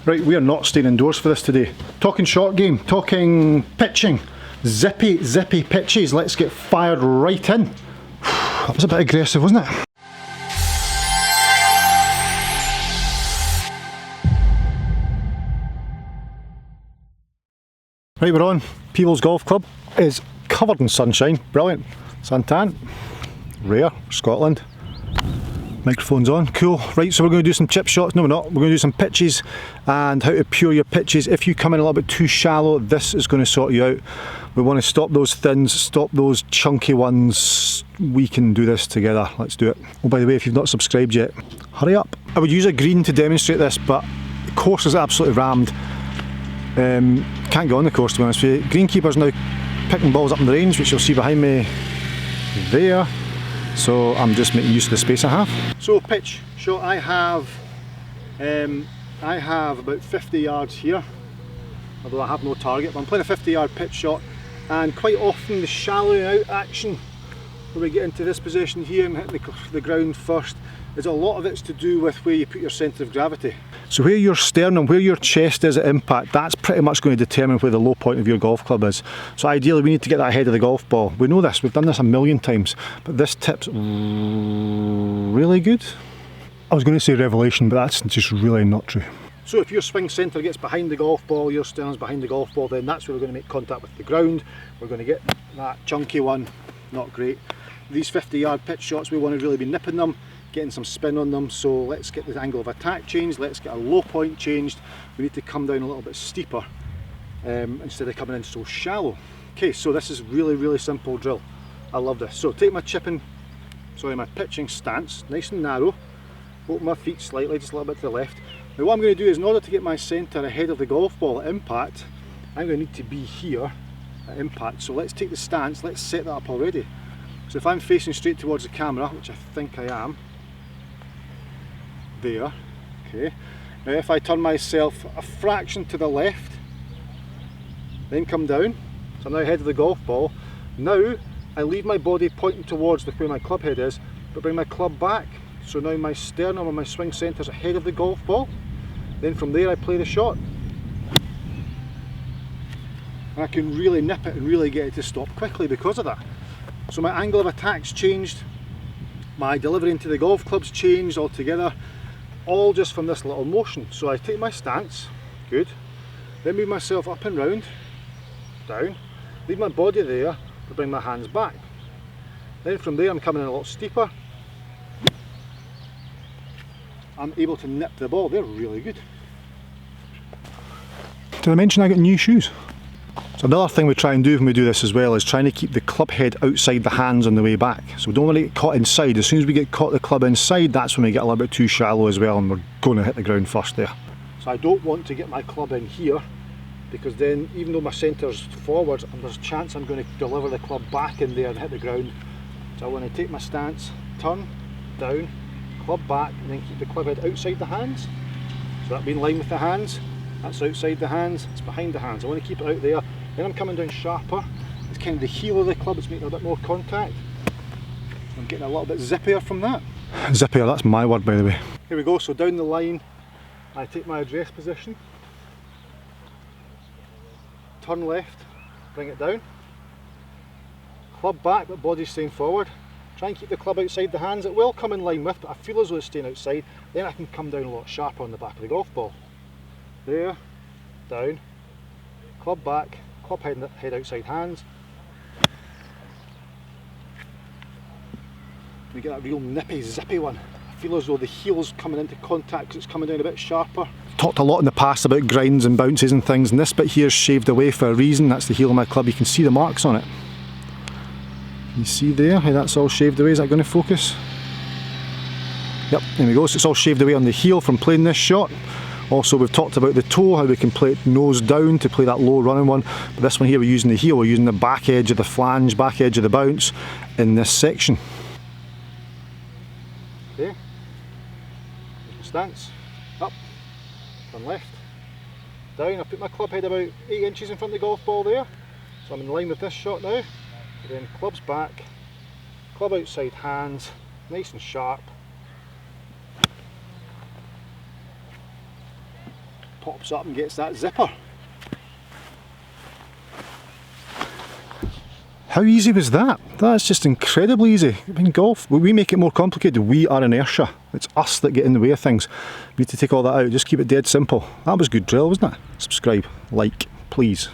Right, we are not staying indoors for this today. Talking short game, talking pitching. Zippy pitches. Let's get fired right in. That was a bit aggressive, wasn't it? Right, we're on. Peebles Golf Club is covered in sunshine. Brilliant. Suntan. Rare. Scotland. Microphone's on. Cool. Right, so we're going to do some chip shots. No, we're not. We're going to do some pitches and how to pure your pitches. If you come in a little bit too shallow, this is going to sort you out. We want to stop those thins, stop those chunky ones. We can do this together. Let's do it. Oh, by the way, if you've not subscribed yet, hurry up. I would use a green to demonstrate this, but the course is absolutely rammed. Can't go on the course, to be honest with you. Greenkeeper's now picking balls up in the range, which you'll see behind me there. So I'm just making use of the space I have. So pitch shot, I have about 50 yards here, although I have no target, but I'm playing a 50-yard pitch shot, and quite often the shallowing out action, where we get into this position here and hit the ground first, is a lot of it's to do with where you put your centre of gravity. So where your sternum, where your chest is at impact, that's pretty much going to determine where the low point of your golf club is. So ideally we need to get that ahead of the golf ball. We know this, we've done this a million times, but this tip's really good. I was going to say revelation, but that's just really not true. So if your swing centre gets behind the golf ball, your sternum's behind the golf ball, then that's where we're going to make contact with the ground. We're going to get that chunky one, not great. These 50-yard pitch shots, we want to really be nipping them, getting some spin on them, so let's get the angle of attack changed, let's get a low point changed. We need to come down a little bit steeper instead of coming in so shallow. Okay, so this is really simple drill. I love this. So take my my pitching stance, nice and narrow, open my feet slightly, just a little bit to the left. Now what I'm going to do is, in order to get my centre ahead of the golf ball at impact, I'm going to need to be here at impact. So let's take the stance, let's set that up already. So if I'm facing straight towards the camera, which I think I am, there, okay. Now if I turn myself a fraction to the left, then come down, so I'm now ahead of the golf ball. Now I leave my body pointing towards where my club head is, but bring my club back. So now my sternum and my swing centre is ahead of the golf ball. Then from there I play the shot. And I can really nip it and really get it to stop quickly because of that. So my angle of attack's changed, my delivery into the golf club's changed altogether, all just from this little motion. So I take my stance, good, then move myself up and round, down, leave my body there, to bring my hands back. Then from there I'm coming in a lot steeper. I'm able to nip the ball. They're really good. Did I mention I got new shoes? So another thing we try and do when we do this as well is trying to keep the club head outside the hands on the way back. So we don't want to get caught inside. As soon as we get caught the club inside, that's when we get a little bit too shallow as well, and we're going to hit the ground first there. So I don't want to get my club in here, because then even though my centre's forwards, there's a chance I'm going to deliver the club back in there and hit the ground. So I want to take my stance, turn, down, club back, and then keep the club head outside the hands. So that'll be in line with the hands, that's outside the hands, it's behind the hands. I want to keep it out there. Then I'm coming down sharper. It's kind of the heel of the club, it's making a bit more contact. I'm getting a little bit zippier from that. Zippier, that's my word by the way. Here we go, so down the line, I take my address position, turn left, bring it down, club back but body's staying forward. Try and keep the club outside the hands. It will come in line with, but I feel as though it's staying outside. Then I can come down a lot sharper on the back of the golf ball. There, down, club back, club head outside hands. We get that real nippy, zippy one. I feel as though the heel's coming into contact because it's coming down a bit sharper. Talked a lot in the past about grinds and bounces and things, and this bit here is shaved away for a reason. That's the heel of my club. You can see the marks on it. You see there how that's all shaved away? Is that going to focus? Yep, there we go. So it's all shaved away on the heel from playing this shot. Also, we've talked about the toe, how we can play it nose down to play that low running one. But this one here, we're using the heel, we're using the back edge of the flange, back edge of the bounce in this section. Okay, stance, up, turn left, down. I put my club head about 8 inches in front of the golf ball there. So I'm in line with this shot now. Then club's back, club outside hands, nice and sharp. pops up and gets that zipper. How easy was that? That's just incredibly easy. In golf, we make it more complicated. We are inertia. It's us that get in the way of things. We need to take all that out, just keep it dead simple. That was good drill, wasn't it? Subscribe, like, please.